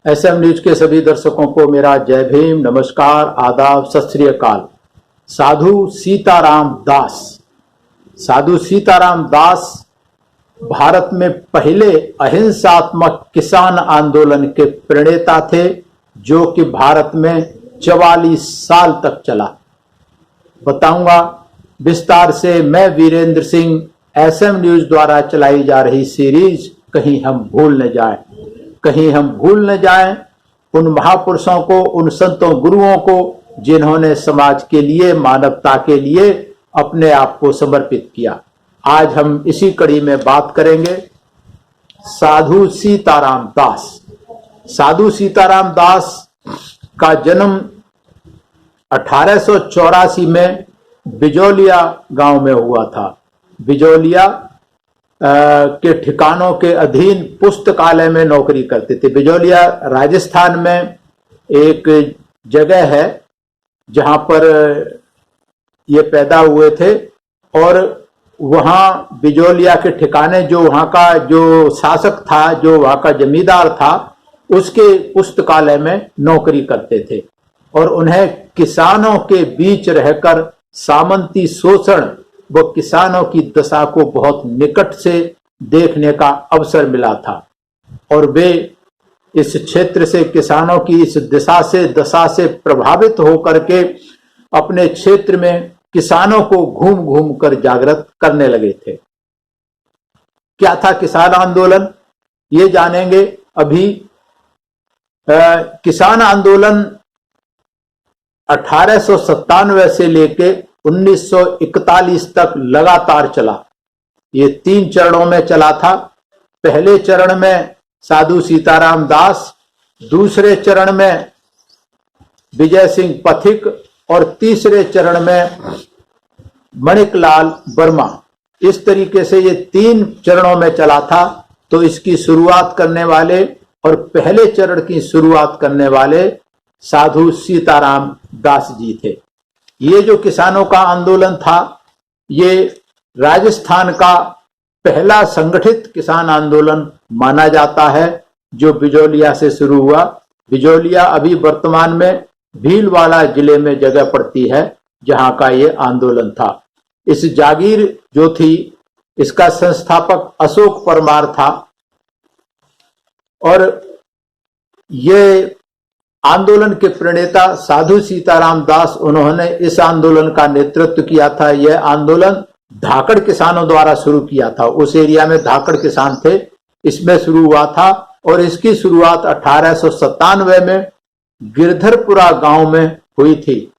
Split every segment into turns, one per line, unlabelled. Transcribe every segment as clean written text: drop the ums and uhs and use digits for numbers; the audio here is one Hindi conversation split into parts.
एसएम न्यूज के सभी दर्शकों को मेरा जय भीम, नमस्कार, आदाब, सत श्री अकाल। साधु सीताराम दास भारत में पहले अहिंसात्मक किसान आंदोलन के प्रणेता थे, जो कि भारत में 44 साल तक चला। बताऊंगा विस्तार से। मैं वीरेंद्र सिंह, एसएम न्यूज द्वारा चलाई जा रही सीरीज कहीं हम भूल न जाएं उन महापुरुषों को, उन संतों गुरुओं को जिन्होंने समाज के लिए, मानवता के लिए अपने आप को समर्पित किया। आज हम इसी कड़ी में बात करेंगे साधु सीताराम दास का जन्म 1884 में बिजौलिया गांव में हुआ था। बिजौलिया के ठिकानों के अधीन पुस्तकालय में नौकरी करते थे। बिजौलिया राजस्थान में एक जगह है जहां पर ये पैदा हुए थे, और वहां बिजौलिया के ठिकाने जो वहां का जो शासक था, जो वहां का जमींदार था, उसके पुस्तकालय में नौकरी करते थे। और उन्हें किसानों के बीच रहकर सामंती शोषण व किसानों की दशा को बहुत निकट से देखने का अवसर मिला था, और वे इस क्षेत्र से, किसानों की इस दशा से प्रभावित होकर के अपने क्षेत्र में किसानों को घूम घूम कर जागृत करने लगे थे। क्या था किसान आंदोलन, ये जानेंगे अभी। किसान आंदोलन 1897 से लेके 1941 तक लगातार चला। ये 3 चरणों में चला था। पहले चरण में साधु सीताराम दास, दूसरे चरण में विजय सिंह पथिक, और तीसरे चरण में मणिकलाल वर्मा। इस तरीके से ये 3 चरणों में चला था। तो इसकी शुरुआत करने वाले और पहले चरण की शुरुआत करने वाले साधु सीताराम दास जी थे। ये जो किसानों का आंदोलन था, ये राजस्थान का पहला संगठित किसान आंदोलन माना जाता है, जो बिजौलिया से शुरू हुआ। बिजौलिया अभी वर्तमान में भीलवाड़ा जिले में जगह पड़ती है, जहां का ये आंदोलन था। इस जागीर जो थी, इसका संस्थापक अशोक परमार था, और ये आंदोलन के प्रणेता साधु सीताराम दास, उन्होंने इस आंदोलन का नेतृत्व किया था। यह आंदोलन धाकड़ किसानों द्वारा शुरू किया था। उस एरिया में धाकड़ किसान थे, इसमें शुरू हुआ था। और इसकी शुरुआत 1897 में गिरधरपुरा गांव में हुई थी,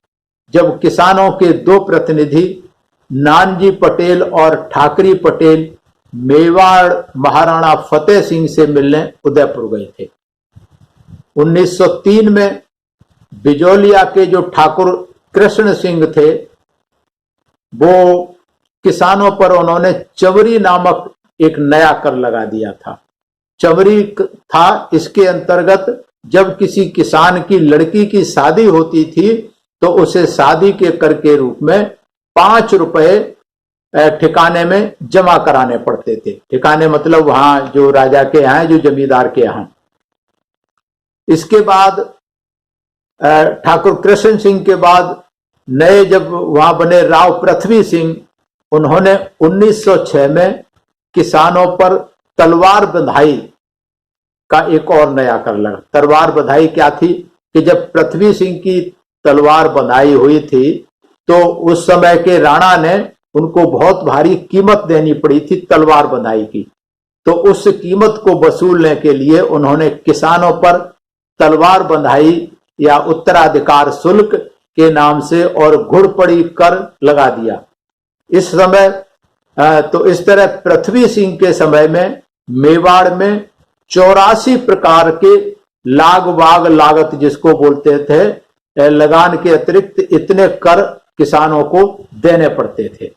जब किसानों के 2 प्रतिनिधि नानजी पटेल और ठाकरी पटेल मेवाड़ महाराणा फतेह सिंह से मिलने उदयपुर गए थे। 1903 में बिजौलिया के जो ठाकुर कृष्ण सिंह थे, वो किसानों पर उन्होंने चवरी नामक एक नया कर लगा दिया था। चवरी था, इसके अंतर्गत जब किसी किसान की लड़की की शादी होती थी, तो उसे शादी के कर के रूप में 5 रुपए ठिकाने में जमा कराने पड़ते थे। ठिकाने मतलब वहां जो राजा के यहाँ, जो जमींदार के यहाँ। इसके बाद ठाकुर कृष्ण सिंह के बाद नए जब वहां बने राव पृथ्वी सिंह, उन्होंने 1906 में किसानों पर तलवार बंधाई का एक और नया कर लगा। तलवार बंधाई क्या थी कि जब पृथ्वी सिंह की तलवार बंधाई हुई थी, तो उस समय के राणा ने उनको बहुत भारी कीमत देनी पड़ी थी तलवार बंधाई की। तो उस कीमत को वसूलने के लिए उन्होंने किसानों पर तलवार बंधाई या उत्तराधिकार शुल्क के नाम से और घुड़पड़ी कर लगा दिया। इस समय तो इस तरह पृथ्वी सिंह के समय में मेवाड़ में 84 प्रकार के लाग वाग लागत जिसको बोलते थे, लगान के अतिरिक्त इतने कर किसानों को देने पड़ते थे।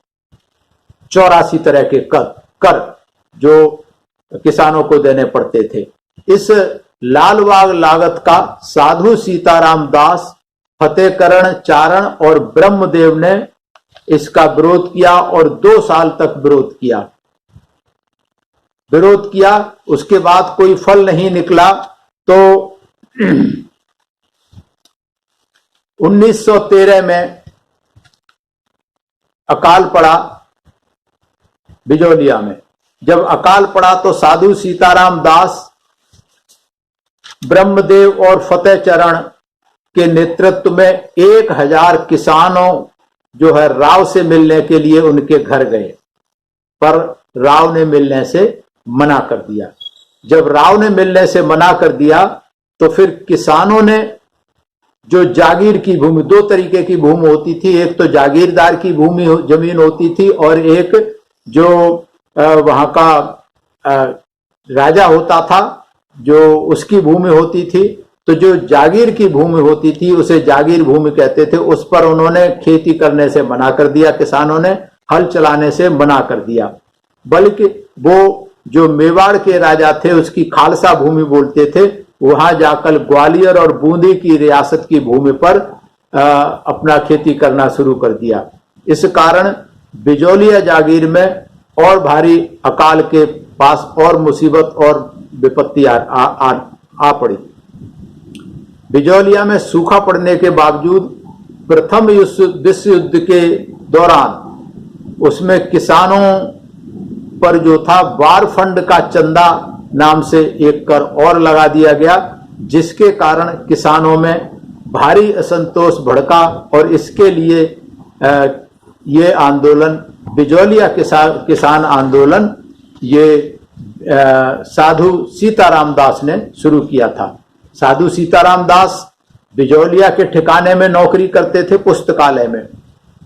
84 तरह के कर जो किसानों को देने पड़ते थे। इस लाल वाग लागत का साधु सीताराम दास, फतेहकरण चारण और ब्रह्मदेव ने इसका विरोध किया और 2 साल तक विरोध किया। उसके बाद कोई फल नहीं निकला, तो 1913 में अकाल पड़ा बिजौलिया में। जब अकाल पड़ा तो साधु सीताराम दास, ब्रह्मदेव और फतेह चरण के नेतृत्व में 1000 किसानों जो है राव से मिलने के लिए उनके घर गए, पर राव ने मिलने से मना कर दिया। जब राव ने मिलने से मना कर दिया तो फिर किसानों ने जो जागीर की भूमि, 2 तरीके की भूमि होती थी, एक तो जागीरदार की भूमि जमीन होती थी और एक जो वहां का राजा होता था जो उसकी भूमि होती थी। तो जो जागीर की भूमि होती थी उसे जागीर भूमि कहते थे। उस पर उन्होंने खेती करने से मना कर दिया, किसानों ने हल चलाने से मना कर दिया। बल्कि वो जो मेवाड़ के राजा थे उसकी खालसा भूमि बोलते थे, वहां जाकर ग्वालियर और बूंदी की रियासत की भूमि पर अपना खेती करना शुरू कर दिया। इस कारण बिजौलिया जागीर में और भारी अकाल के पास और मुसीबत और विपत्ति आ पड़ी। बिजौलिया में सूखा पड़ने के बावजूद प्रथम विश्व युद्ध के दौरान उसमें किसानों पर जो था वार फंड का चंदा नाम से एक कर और लगा दिया गया, जिसके कारण किसानों में भारी असंतोष भड़का और इसके लिए ये आंदोलन बिजौलिया किसान आंदोलन ये साधु सीताराम दास ने शुरू किया था। साधु सीताराम दास बिजौलिया के ठिकाने में नौकरी करते थे पुस्तकालय में।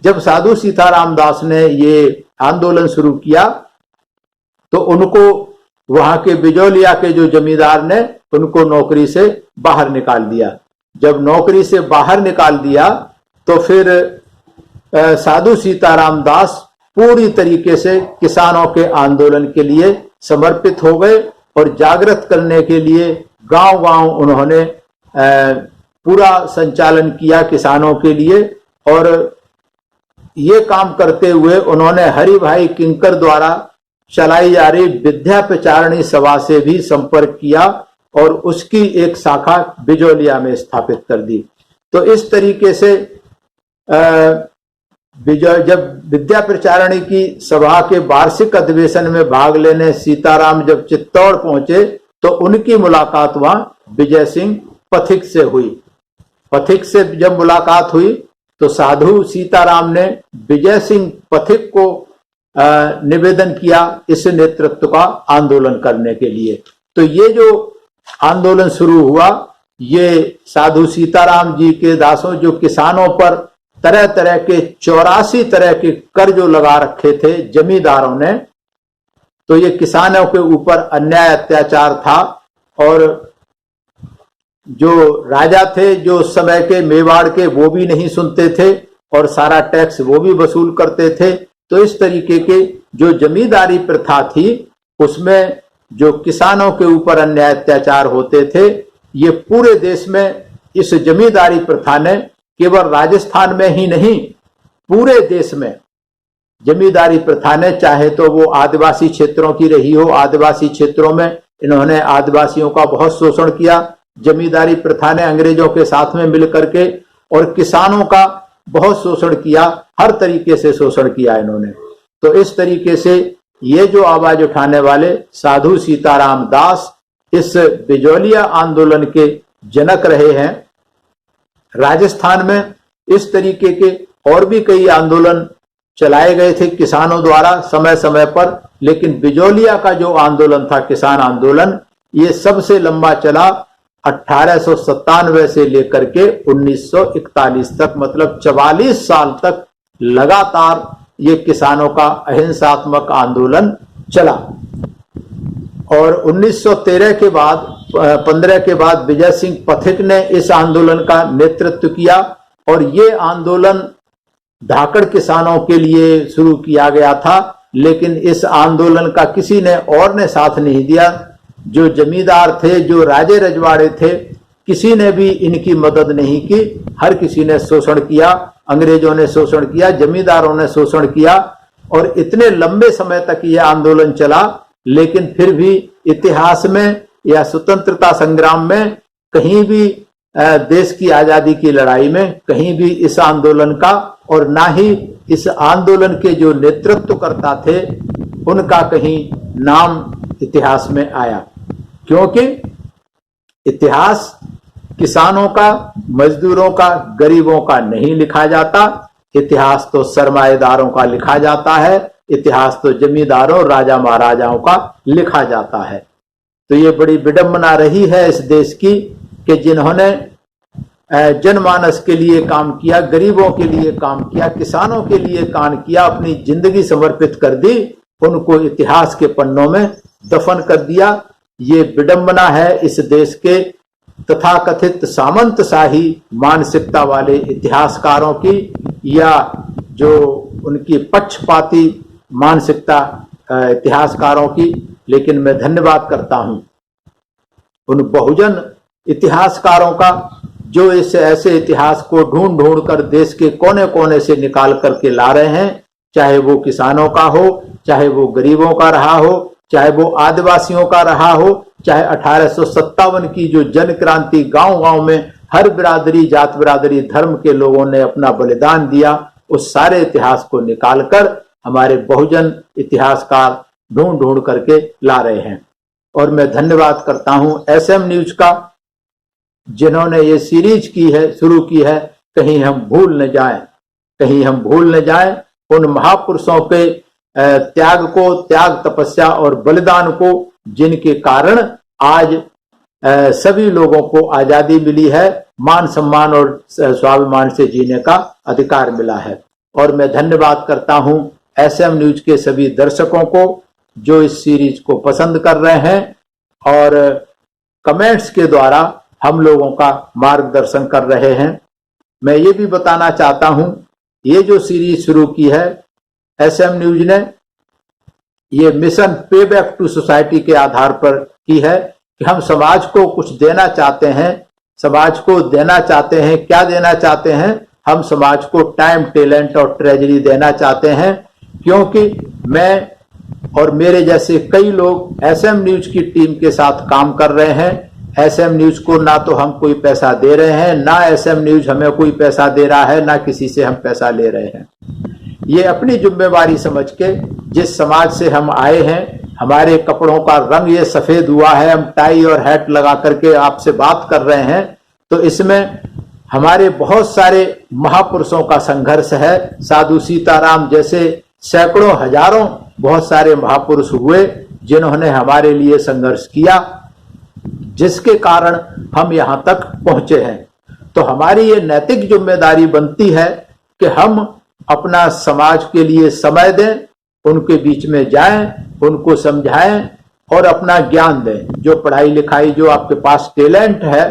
जब साधु सीताराम दास ने ये आंदोलन शुरू किया तो उनको वहां के बिजौलिया के जो जमींदार ने उनको नौकरी से बाहर निकाल दिया। जब नौकरी से बाहर निकाल दिया तो फिर साधु सीताराम दास पूरी तरीके से किसानों के आंदोलन के लिए समर्पित हो गए और जागृत करने के लिए गांव-गांव उन्होंने पूरा संचालन किया किसानों के लिए। और ये काम करते हुए उन्होंने हरि भाई किंकर द्वारा चलाई जा रही विद्या प्रचारणी सभा से भी संपर्क किया और उसकी एक शाखा बिजौलिया में स्थापित कर दी। तो इस तरीके से जब विद्या प्रचारणी की सभा के वार्षिक अधिवेशन में भाग लेने सीताराम जब चित्तौड़ पहुंचे तो उनकी मुलाकात वहां विजय सिंह पथिक से हुई। पथिक से जब मुलाकात हुई तो साधु सीताराम ने विजय सिंह पथिक को निवेदन किया इस नेतृत्व का आंदोलन करने के लिए। तो ये जो आंदोलन शुरू हुआ, ये साधु सीताराम जी के दासों जो किसानों पर तरह तरह के 84 तरह के कर जो लगा रखे थे जमींदारों ने, तो ये किसानों के ऊपर अन्याय अत्याचार था। और जो राजा थे जो उस समय के मेवाड़ के, वो भी नहीं सुनते थे और सारा टैक्स वो भी वसूल करते थे। तो इस तरीके के जो जमींदारी प्रथा थी उसमें जो किसानों के ऊपर अन्याय अत्याचार होते थे, ये पूरे देश में इस जमींदारी प्रथा ने केवल राजस्थान में ही नहीं पूरे देश में जमींदारी प्रथा ने, चाहे तो वो आदिवासी क्षेत्रों की रही हो, आदिवासी क्षेत्रों में इन्होंने आदिवासियों का बहुत शोषण किया। जमींदारी प्रथा ने अंग्रेजों के साथ में मिलकर के और किसानों का बहुत शोषण किया, हर तरीके से शोषण किया इन्होंने। तो इस तरीके से ये जो आवाज उठाने वाले साधु सीताराम दास इस बिजौलिया आंदोलन के जनक रहे हैं। राजस्थान में इस तरीके के और भी कई आंदोलन चलाए गए थे किसानों द्वारा समय समय पर, लेकिन बिजौलिया का जो आंदोलन था किसान आंदोलन, ये सबसे लंबा चला 1897 से लेकर के 1941 तक, मतलब 44 साल तक लगातार ये किसानों का अहिंसात्मक आंदोलन चला। और 1913 के बाद 15 के बाद विजय सिंह पथिक ने इस आंदोलन का नेतृत्व किया और ये आंदोलन धाकड़ किसानों के लिए शुरू किया गया था, लेकिन इस आंदोलन का किसी ने और ने साथ नहीं दिया। जो जमींदार थे, जो राजे रजवाड़े थे, किसी ने भी इनकी मदद नहीं की। हर किसी ने शोषण किया, अंग्रेजों ने शोषण किया, जमींदारों ने शोषण किया और इतने लंबे समय तक यह आंदोलन चला। लेकिन फिर भी इतिहास में या स्वतंत्रता संग्राम में कहीं भी देश की आजादी की लड़ाई में कहीं भी इस आंदोलन का और ना ही इस आंदोलन के जो नेतृत्वकर्ता थे उनका कहीं नाम इतिहास में आया, क्योंकि इतिहास किसानों का, मजदूरों का, गरीबों का नहीं लिखा जाता। इतिहास तो सरमाएदारों का लिखा जाता है, इतिहास तो जमींदारों, राजा महाराजाओं का लिखा जाता है। तो ये बड़ी विडंबना रही है इस देश की कि जिन्होंने जनमानस के लिए काम किया, गरीबों के लिए काम किया, किसानों के लिए काम किया, अपनी जिंदगी समर्पित कर दी, उनको इतिहास के पन्नों में दफन कर दिया। ये विडंबना है इस देश के तथाकथित सामंतशाही मानसिकता वाले इतिहासकारों की, या जो उनकी पक्षपाती मानसिकता इतिहासकारों की। लेकिन मैं धन्यवाद करता हूं उन बहुजन इतिहासकारों का जो इस ऐसे इतिहास को ढूंढ ढूंढ कर देश के कोने कोने से निकाल करके ला रहे हैं, चाहे वो किसानों का हो, चाहे वो गरीबों का रहा हो, चाहे वो आदिवासियों का रहा हो, चाहे 1857 की जो जन क्रांति गांव-गांव में हर बिरादरी, जात बिरादरी, धर्म के लोगों ने अपना बलिदान दिया, उस सारे इतिहास को निकालकर हमारे बहुजन इतिहासकार ढूंढ ढूंढ करके ला रहे हैं। और मैं धन्यवाद करता हूं एसएम न्यूज का, जिन्होंने ये सीरीज की है, शुरू की है, कहीं हम भूल न जाएं, कहीं हम भूल न जाएं उन महापुरुषों के त्याग को, त्याग, तपस्या और बलिदान को, जिनके कारण आज सभी लोगों को आजादी मिली है, मान सम्मान और स्वाभिमान से जीने का अधिकार मिला है। और मैं धन्यवाद करता हूं एसएम न्यूज के सभी दर्शकों को जो इस सीरीज को पसंद कर रहे हैं और कमेंट्स के द्वारा हम लोगों का मार्गदर्शन कर रहे हैं। मैं ये भी बताना चाहता हूं, ये जो सीरीज शुरू की है एसएम न्यूज ने, ये मिशन पे बैक टू सोसाइटी के आधार पर की है कि हम समाज को कुछ देना चाहते हैं। समाज को देना चाहते हैं, क्या देना चाहते हैं? हम समाज को टाइम, टैलेंट और ट्रेजरी देना चाहते हैं, क्योंकि मैं और मेरे जैसे कई लोग एसएम न्यूज की टीम के साथ काम कर रहे हैं। एसएम न्यूज को ना तो हम कोई पैसा दे रहे हैं, ना एसएम न्यूज हमें कोई पैसा दे रहा है, ना किसी से हम पैसा ले रहे हैं। ये अपनी जिम्मेवारी समझ के, जिस समाज से हम आए हैं, हमारे कपड़ों का रंग ये सफेद हुआ है, हम टाई और हैट लगा करके आपसे बात कर रहे हैं, तो इसमें हमारे बहुत सारे महापुरुषों का संघर्ष है। साधु सीताराम जैसे सैकड़ों, हजारों, बहुत सारे महापुरुष हुए जिन्होंने हमारे लिए संघर्ष किया, जिसके कारण हम यहां तक पहुंचे हैं। तो हमारी ये नैतिक जिम्मेदारी बनती है कि हम अपना समाज के लिए समय दें, उनके बीच में जाएं, उनको समझाएं और अपना ज्ञान दें। जो पढ़ाई लिखाई, जो आपके पास टैलेंट है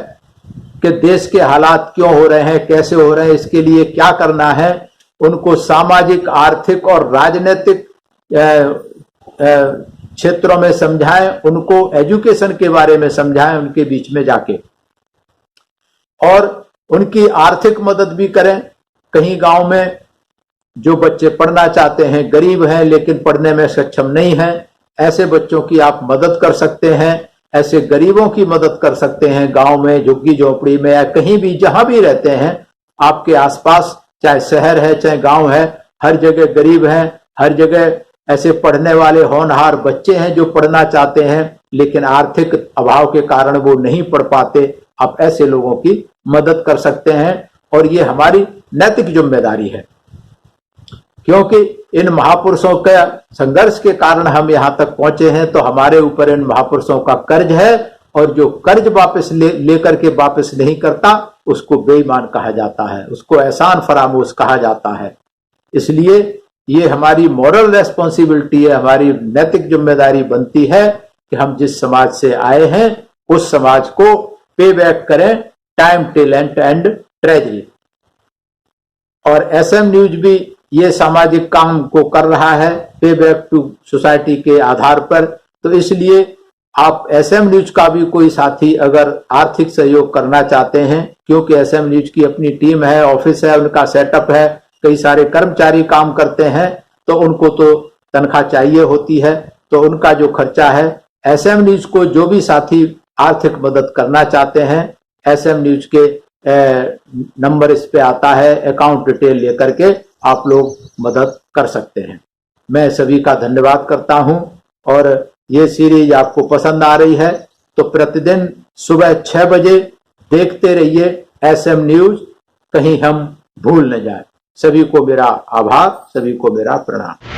कि देश के हालात क्यों हो रहे हैं, कैसे हो रहे हैं, इसके लिए क्या करना है, उनको सामाजिक, आर्थिक और राजनीतिक क्षेत्रों में समझाएं, उनको एजुकेशन के बारे में समझाएं उनके बीच में जाके, और उनकी आर्थिक मदद भी करें। कहीं गांव में जो बच्चे पढ़ना चाहते हैं, गरीब हैं लेकिन पढ़ने में सक्षम नहीं हैं, ऐसे बच्चों की आप मदद कर सकते हैं, ऐसे गरीबों की मदद कर सकते हैं। गांव में, झुग्गी झोपड़ी में या कहीं भी जहां भी रहते हैं आपके आसपास, चाहे शहर है चाहे गांव है, हर जगह गरीब हैं, हर जगह ऐसे पढ़ने वाले होनहार बच्चे हैं जो पढ़ना चाहते हैं लेकिन आर्थिक अभाव के कारण वो नहीं पढ़ पाते। आप ऐसे लोगों की मदद कर सकते हैं और ये हमारी नैतिक जिम्मेदारी है, क्योंकि इन महापुरुषों के संघर्ष के कारण हम यहां तक पहुंचे हैं। तो हमारे ऊपर इन महापुरुषों का कर्ज है, और जो कर्ज वापस लेकर के वापस नहीं करता उसको बेईमान कहा जाता है, उसको एहसान फरामोश कहा जाता है। इसलिए ये हमारी मॉरल रेस्पॉन्सिबिलिटी है, हमारी नैतिक जिम्मेदारी बनती है कि हम जिस समाज से आए हैं उस समाज को पे बैक करें, टाइम, टैलेंट एंड ट्रेजरी। और एसएम न्यूज भी ये सामाजिक काम को कर रहा है पे बैक टू सोसाइटी के आधार पर। तो इसलिए आप एसएम न्यूज का भी कोई साथी अगर आर्थिक सहयोग करना चाहते हैं, क्योंकि एसएम न्यूज की अपनी टीम है, ऑफिस है, उनका सेटअप है, कई सारे कर्मचारी काम करते हैं, तो उनको तो तनख्वाह चाहिए होती है, तो उनका जो खर्चा है, एसएम न्यूज को जो भी साथी आर्थिक मदद करना चाहते हैं SM न्यूज के नंबर इस पे आता है, अकाउंट डिटेल लेकर के आप लोग मदद कर सकते हैं। मैं सभी का धन्यवाद करता हूं और ये सीरीज आपको पसंद आ रही है तो प्रतिदिन सुबह 6 बजे देखते रहिए SM न्यूज, कहीं हम भूल न जाए। सभी को मेरा आभार, सभी को मेरा प्रणाम।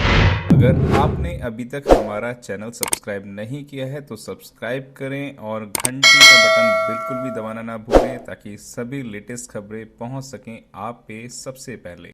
अगर आपने अभी तक हमारा चैनल सब्सक्राइब नहीं किया है तो सब्सक्राइब करें और घंटी का बटन बिल्कुल भी दबाना ना भूलें ताकि सभी लेटेस्ट खबरें पहुंच सकें आप पे सबसे पहले।